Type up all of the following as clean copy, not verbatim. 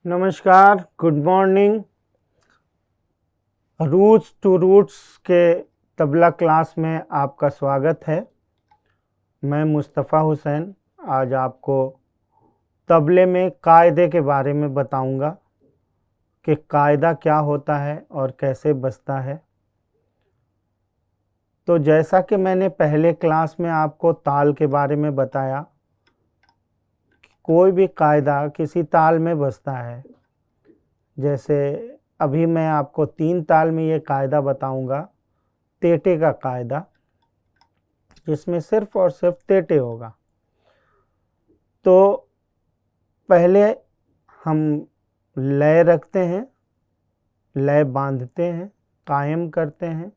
नमस्कार, good morning. Roots to roots के तबला क्लास में आपका स्वागत है। मैं मुस्तफ़ा हुसैन आज आपको तबले में कायदे के बारे में बताऊंगा कि कायदा क्या होता है और कैसे बजता है। तो जैसा कि मैंने पहले क्लास में आपको ताल के बारे में बताया, कोई भी कायदा किसी ताल में बजता है। जैसे अभी मैं आपको 3 ताल में ये कायदा बताऊंगा, तेटे का कायदा, जिसमें सिर्फ और सिर्फ तेटे होगा। तो पहले हम लय रखते हैं, लय बांधते हैं, कायम करते हैं,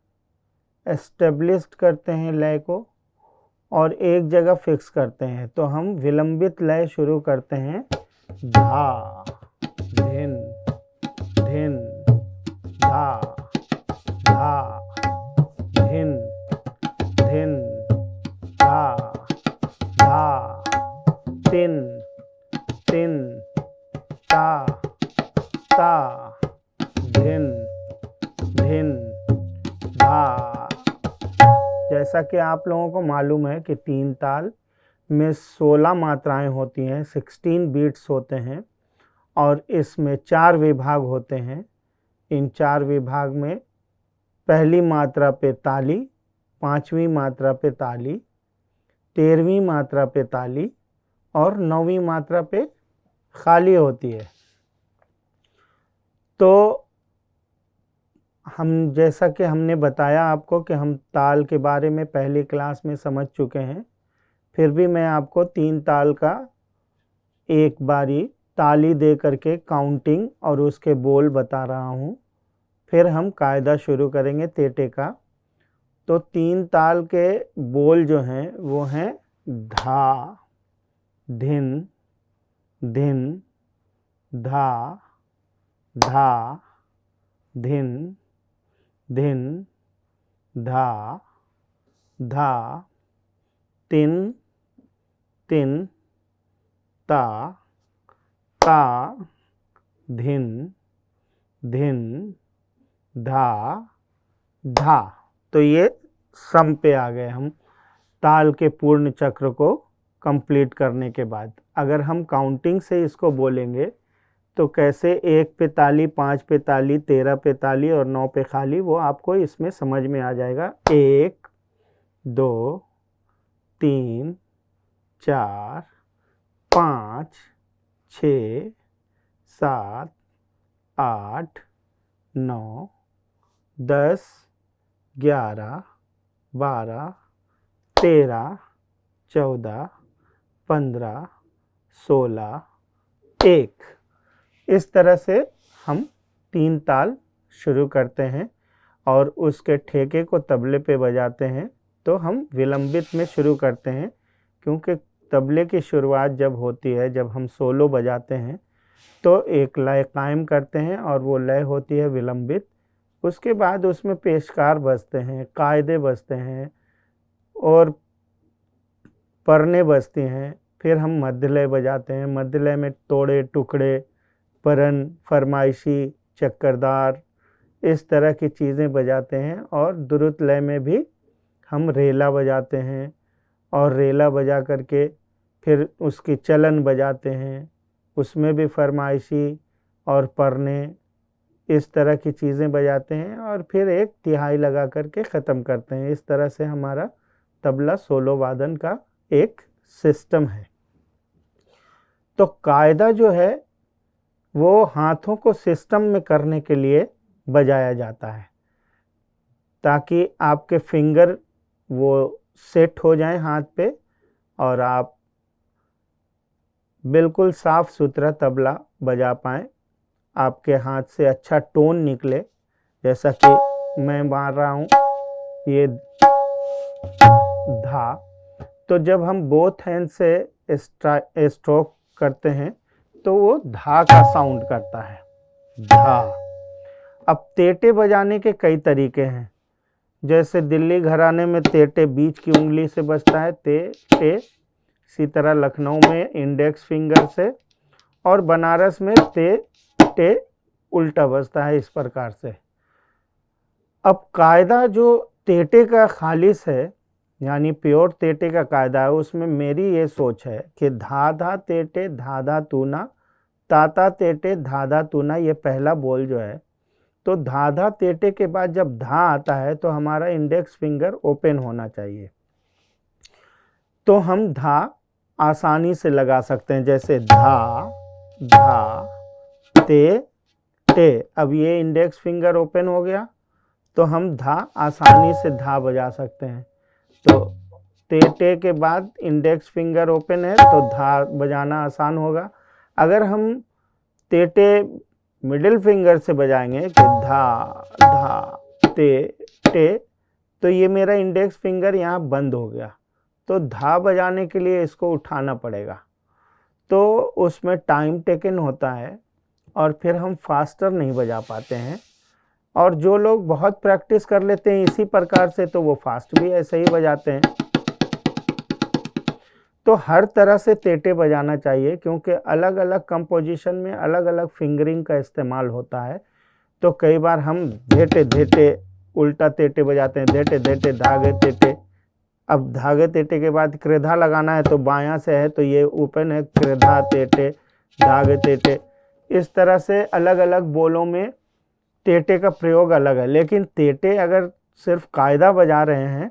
एस्टेब्लिश्ड करते हैं लय को और एक जगह फिक्स करते हैं। तो हम विलंबित लय शुरू करते हैं। धा धिन धिन धा धा धिन धिन धा धा तिन तिन ता ता धिन धिन धा। जैसा कि आप लोगों को मालूम है कि 3 ताल में 16 मात्राएं होती हैं, 16 बीट्स होते हैं और इसमें 4 विभाग होते हैं। इन 4 विभाग में पहली मात्रा पे ताली, 5वीं मात्रा पे ताली, 13वीं मात्रा पे ताली और 9वीं मात्रा पे खाली होती है। तो हम जैसा कि हमने बताया आपको कि हम ताल के बारे में पहली क्लास में समझ चुके हैं, फिर भी मैं आपको 3 ताल का एक बारी ताली दे करके काउंटिंग और उसके बोल बता रहा हूँ। फिर हम कायदा शुरू करेंगे तेटे का। तो 3 ताल के बोल जो हैं वो हैं धा धिन धिन धा धा धिन धिन धा धा तिन तिन ता ता धिन धिन धा धा। तो ये सम पे आ गए हम ताल के पूर्ण चक्र को कंप्लीट करने के बाद। अगर हम काउंटिंग से इसको बोलेंगे तो कैसे 1 पे ताली, 5 पे ताली, 13 पे ताली और 9 पे खाली, वो आपको इसमें समझ में आ जाएगा। 1 2 3 4 5 6 7 8 9 10 11 12 13 14 15 16 1। इस तरह से हम 3 ताल शुरू करते हैं और उसके ठेके को तबले पे बजाते हैं। तो हम विलंबित में शुरू करते हैं, क्योंकि तबले की शुरुआत जब होती है, जब हम सोलो बजाते हैं तो एक लय कायम करते हैं और वो लय होती है विलंबित। उसके बाद उसमें पेशकार बजते हैं, कायदे बजते हैं और परने बजती हैं। फिर हम मध्य लय बजाते हैं। मध्य लय में तोड़े, टुकड़े, परन, फरमाइशी, चक्करदार, इस तरह की चीज़ें बजाते हैं। और द्रुत लय में भी हम रेला बजाते हैं और रेला बजा करके फिर उसकी चलन बजाते हैं। उसमें भी फरमाइशी और परने, इस तरह की चीज़ें बजाते हैं और फिर एक तिहाई लगा करके ख़त्म करते हैं। इस तरह से हमारा तबला सोलो वादन का एक सिस्टम है। तो कायदा जो है वो हाथों को सिस्टम में करने के लिए बजाया जाता है, ताकि आपके फिंगर वो सेट हो जाएं हाथ पे और आप बिल्कुल साफ सुथरा तबला बजा पाएँ, आपके हाथ से अच्छा टोन निकले। जैसा कि मैं मार रहा हूँ ये धा। तो जब हम बोथ हैंड से स्ट्रोक करते हैं तो वो धा का साउंड करता है, धा। अब तेटे बजाने के कई तरीके हैं। जैसे दिल्ली घराने में तेटे बीच की उंगली से बजता है, ते टे। इसी तरह लखनऊ में इंडेक्स फिंगर से और बनारस में ते टे उल्टा बजता है इस प्रकार से। अब कायदा जो तेटे का खालिस है यानी प्योर तेटे का कायदा है, उसमें मेरी ये सोच है कि धा धा तेटे धा धा तूना, ताता तेटे धा धा तूना, ये पहला बोल जो है, तो धा धा तेटे के बाद जब धा आता है तो हमारा इंडेक्स फिंगर ओपन होना चाहिए। तो हम धा आसानी से लगा सकते हैं, जैसे धा धा ते टे। अब ये इंडेक्स फिंगर ओपन हो गया तो हम धा आसानी से धा बजा सकते हैं। तो ते टे के बाद इंडेक्स फिंगर ओपन है तो धा बजाना आसान होगा। अगर हम ते टे मिडिल फिंगर से बजाएंगे कि धा धा ते टे, तो ये मेरा इंडेक्स फिंगर यहाँ बंद हो गया। तो धा बजाने के लिए इसको उठाना पड़ेगा, तो उसमें टाइम टेकन होता है और फिर हम फास्टर नहीं बजा पाते हैं। और जो लोग बहुत प्रैक्टिस कर लेते हैं इसी प्रकार से तो वो फास्ट भी ऐसे ही बजाते हैं। तो हर तरह से तेटे बजाना चाहिए, क्योंकि अलग अलग कंपोजिशन में अलग अलग फिंगरिंग का इस्तेमाल होता है। तो कई बार हम धेटे धेटे उल्टा तेटे बजाते हैं, धेटे धेटे धागे तेटे। अब धागे तेटे के बाद क्रेधा लगाना है तो बायां से है तो ये ओपन है, क्रेधा तेटे धागे तेटे। इस तरह से अलग अलग बोलों में तेटे का प्रयोग अलग है। लेकिन तेटे अगर सिर्फ कायदा बजा रहे हैं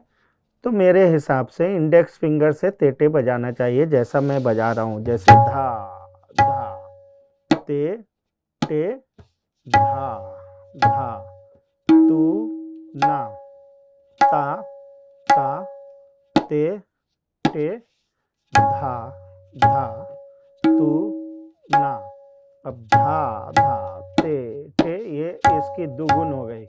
तो मेरे हिसाब से इंडेक्स फिंगर से तेटे बजाना चाहिए, जैसा मैं बजा रहा हूँ, जैसे धा धा ते टे धा धा तू ना ता ता ते टे धा धा तू ना। अब धा धा ते टे, ये इसकी दुगुन हो गई,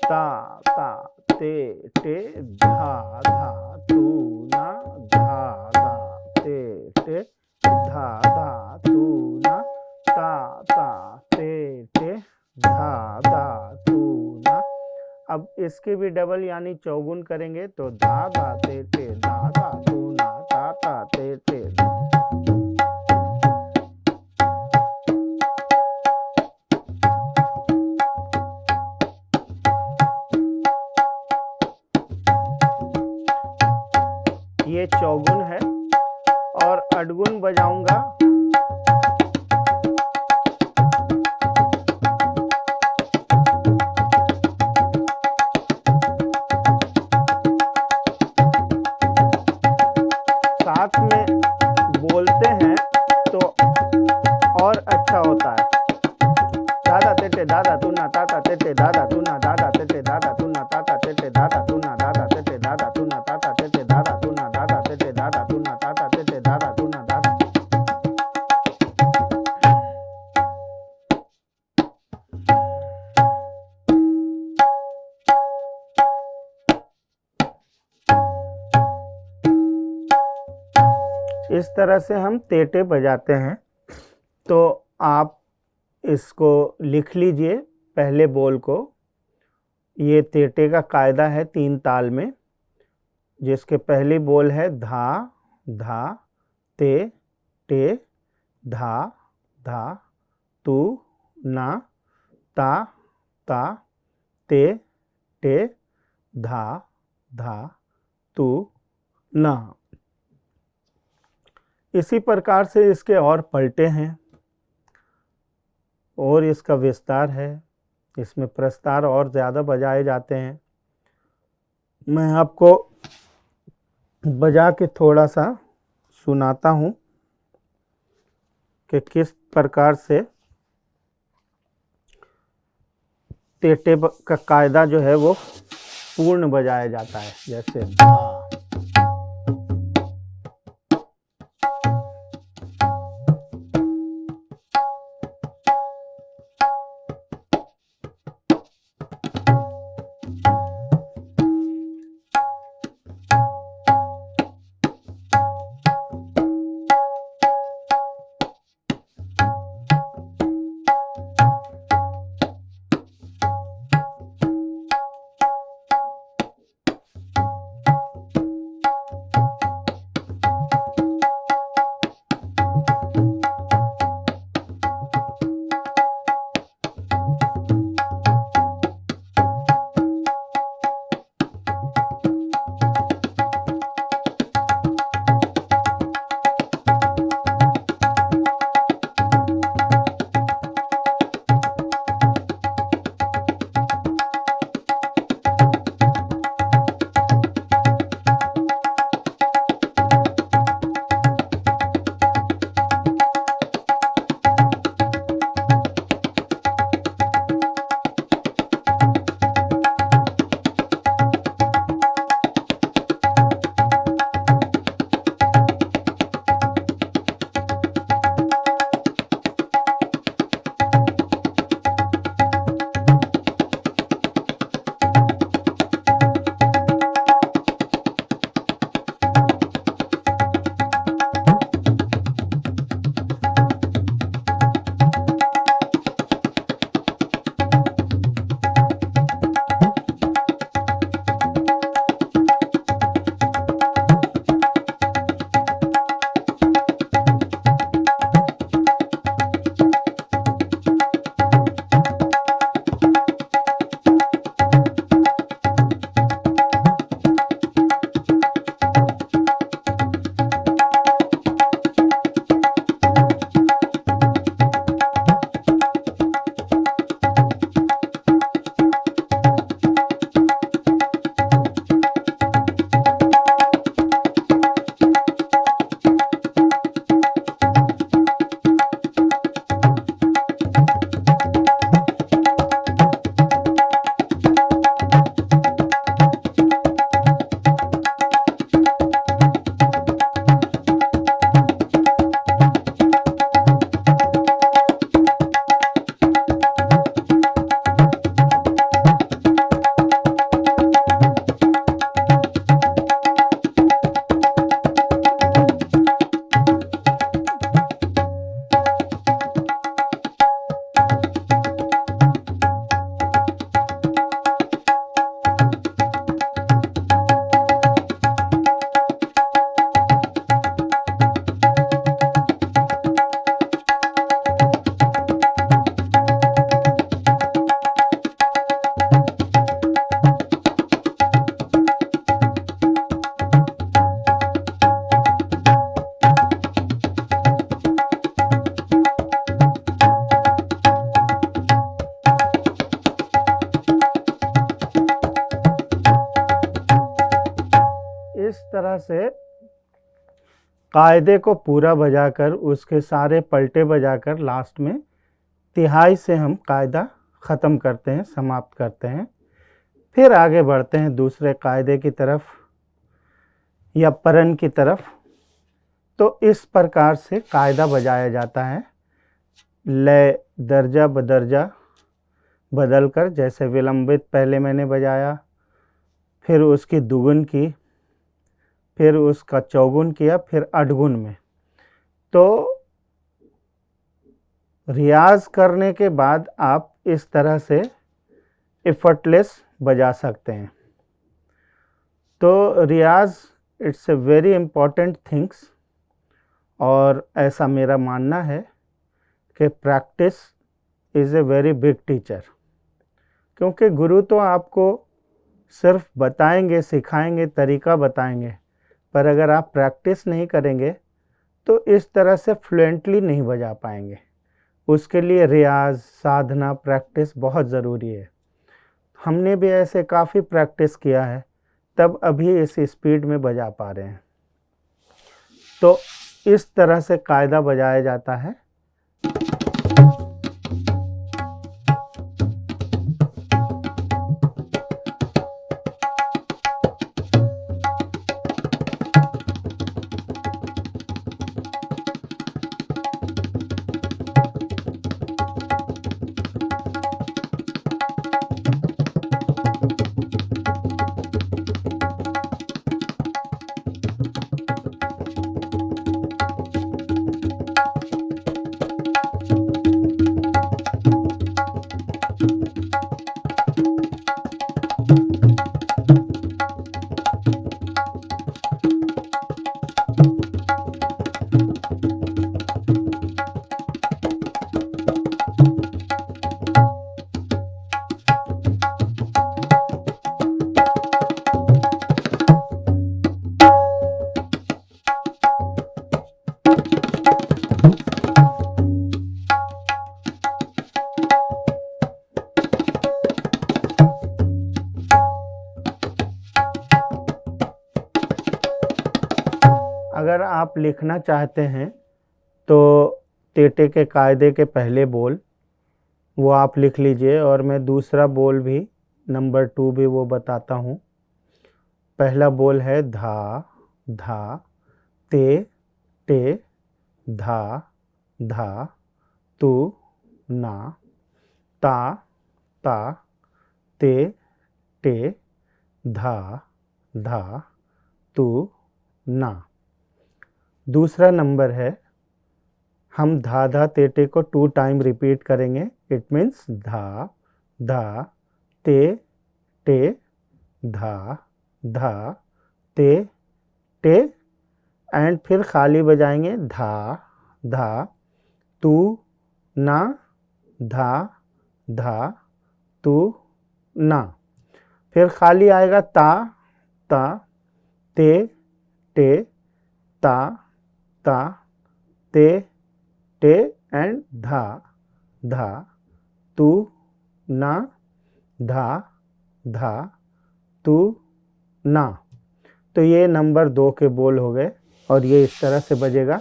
ता ता ते टे धा धा तू ना धा धा ते टे धा धा तू ना ता ता ते टे धा धा तू ना। अब इसके भी डबल यानी चौगुन करेंगे तो धा धा ते टे धा धा तू ना ता ता ते टे। ये चौगुन है और अडगुन बजाऊंगा। साथ में बोलते हैं तो और अच्छा होता है। दादा तेटे दादा तू ना ताता तेटे दादा तू ना दादा तेटे दादा तू ना ताता तेटे दादा तू ना दादा तेटे दादा तू ना ताता तेटे दादा तू ना दादा तेटे दादा तू ना ताता तेटे दादा तू ना दादा। इस तरह से हम तेटे बजाते हैं। तो आप इसको लिख लीजिए पहले बोल को। ये तेटे का कायदा है 3 ताल में, जिसके पहली बोल है धा धा ते टे धा धा तू ना ता ता ते टे धा धा तू ना। इसी प्रकार से इसके और पलटे हैं और इसका विस्तार है, इसमें प्रस्तार और ज़्यादा बजाए जाते हैं। मैं आपको बजा के थोड़ा सा सुनाता हूँ कि किस प्रकार से तेटे का कायदा जो है वो पूर्ण बजाया जाता है। जैसे धा इस तरह से कायदे को पूरा बजाकर, उसके सारे पलटे बजाकर लास्ट में तिहाई से हम कायदा ख़त्म करते हैं, समाप्त करते हैं। फिर आगे बढ़ते हैं दूसरे कायदे की तरफ या परन की तरफ। तो इस प्रकार से कायदा बजाया जाता है, लय दर्जा बदर्जा बदलकर, जैसे विलंबित पहले मैंने बजाया, फिर उसकी दुगुन की, फिर उसका चौगुन किया, फिर अठगुन में। तो रियाज करने के बाद आप इस तरह से एफर्टलेस बजा सकते हैं। तो रियाज it's a very important things, और ऐसा मेरा मानना है कि practice is a very big teacher. क्योंकि गुरु तो आपको सिर्फ बताएंगे, सिखाएंगे, तरीका बताएंगे, पर अगर आप प्रैक्टिस नहीं करेंगे तो इस तरह से फ्लुएंटली नहीं बजा पाएंगे। उसके लिए रियाज, साधना, प्रैक्टिस बहुत ज़रूरी है। हमने भी ऐसे काफ़ी प्रैक्टिस किया है, तब अभी इस स्पीड में बजा पा रहे हैं। तो इस तरह से कायदा बजाया जाता है। अगर आप लिखना चाहते हैं तो तेटे के कायदे के पहले बोल वो आप लिख लीजिए, और मैं दूसरा बोल भी, नंबर 2 भी वो बताता हूँ। पहला बोल है धा धा, ते टे, धा धा, तू ना, ता ता, ते टे, धा धा, तू ना। दूसरा नंबर है, हम धा धा तेटे को 2 टाइम रिपीट करेंगे। इट मीन्स धा धा ते टे, धा धा ते टे, एंड फिर खाली बजाएंगे धा धा, तू ना, धा धा, तू ना। फिर खाली आएगा ता ता, ते टे, ता ता, ते टे, एंड धा धा, तू ना, धा धा, तू ना। तो ये नंबर 2 के बोल हो गए, और ये इस तरह से बजेगा।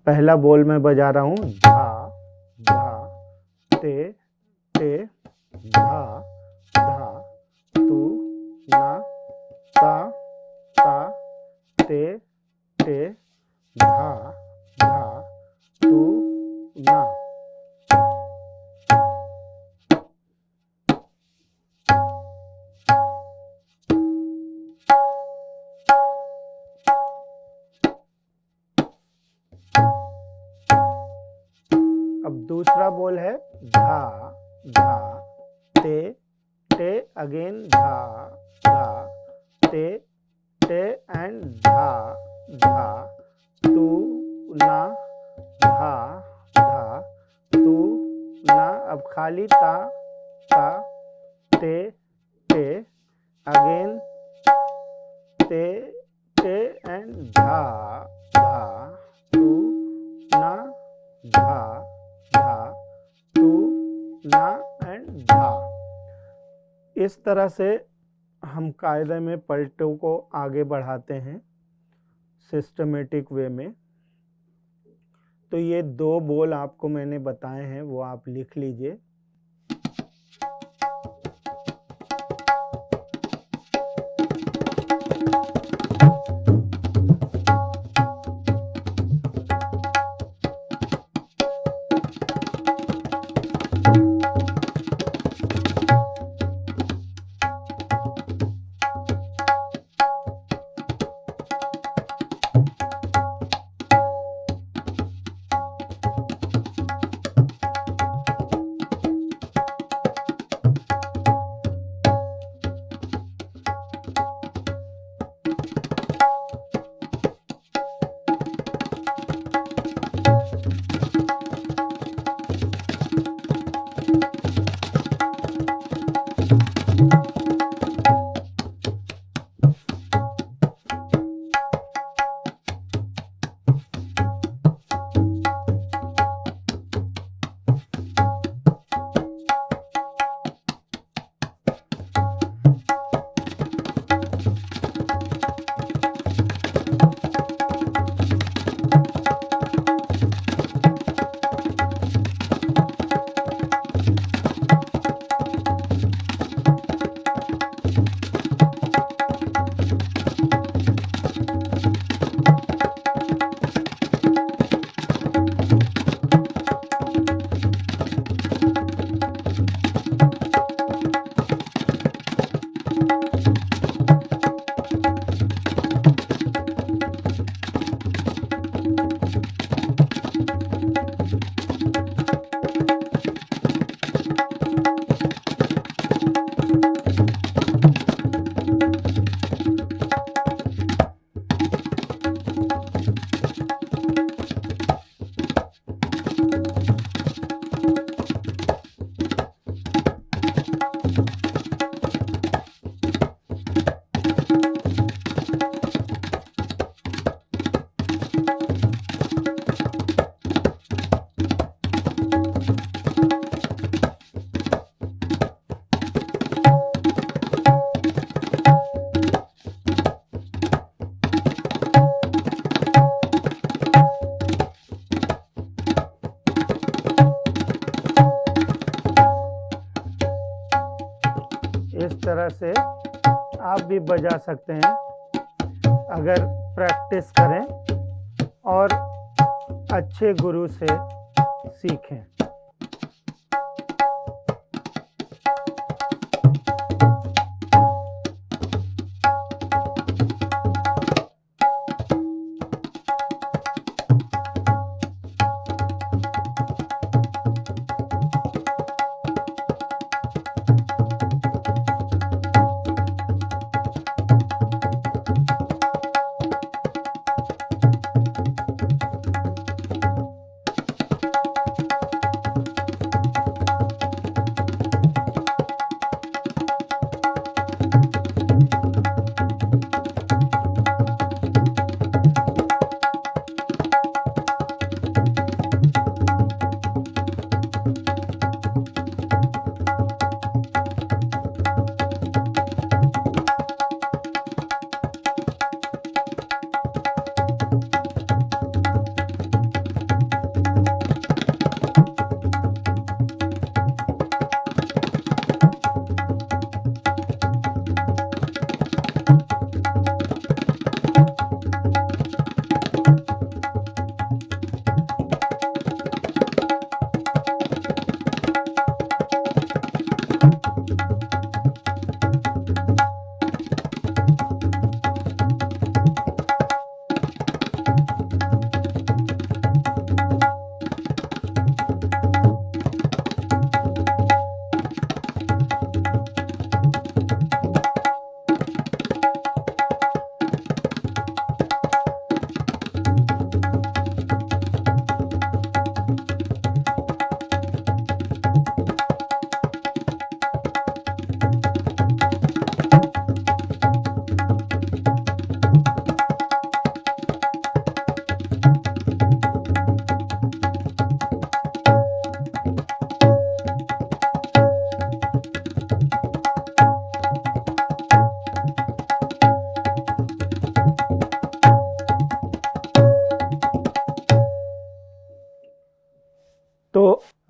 पहला बोल मैं बजा रहा हूँ धा धा, ते टे, धा धा, तू ना, ता ता, ते टे, धा धा, तू ना। अब दूसरा बोल है धा धा, ते टे, अगेन धा धा, ते टे, एंड धा धा, तू ना, धा धा, तू ना। अब खाली ता ता, ते टे, अगेन ते टे, एंड धा धा, तू ना, धा धा, तू ना, एंड धा। इस तरह से हम कायदे में पलटों को आगे बढ़ाते हैं। सिस्टमेटिक वे में। तो ये 2 बोल आपको मैंने बताए हैं, वो आप लिख लीजिए। इस तरह से आप भी बजा सकते हैं अगर प्रैक्टिस करें और अच्छे गुरु से सीखें।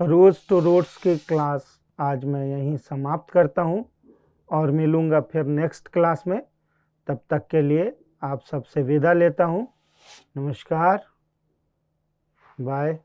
रोज़ टू रोड्स की क्लास आज मैं यहीं समाप्त करता हूँ और मिलूँगा फिर नेक्स्ट क्लास में। तब तक के लिए आप सबसे विदा लेता हूँ। नमस्कार, बाय।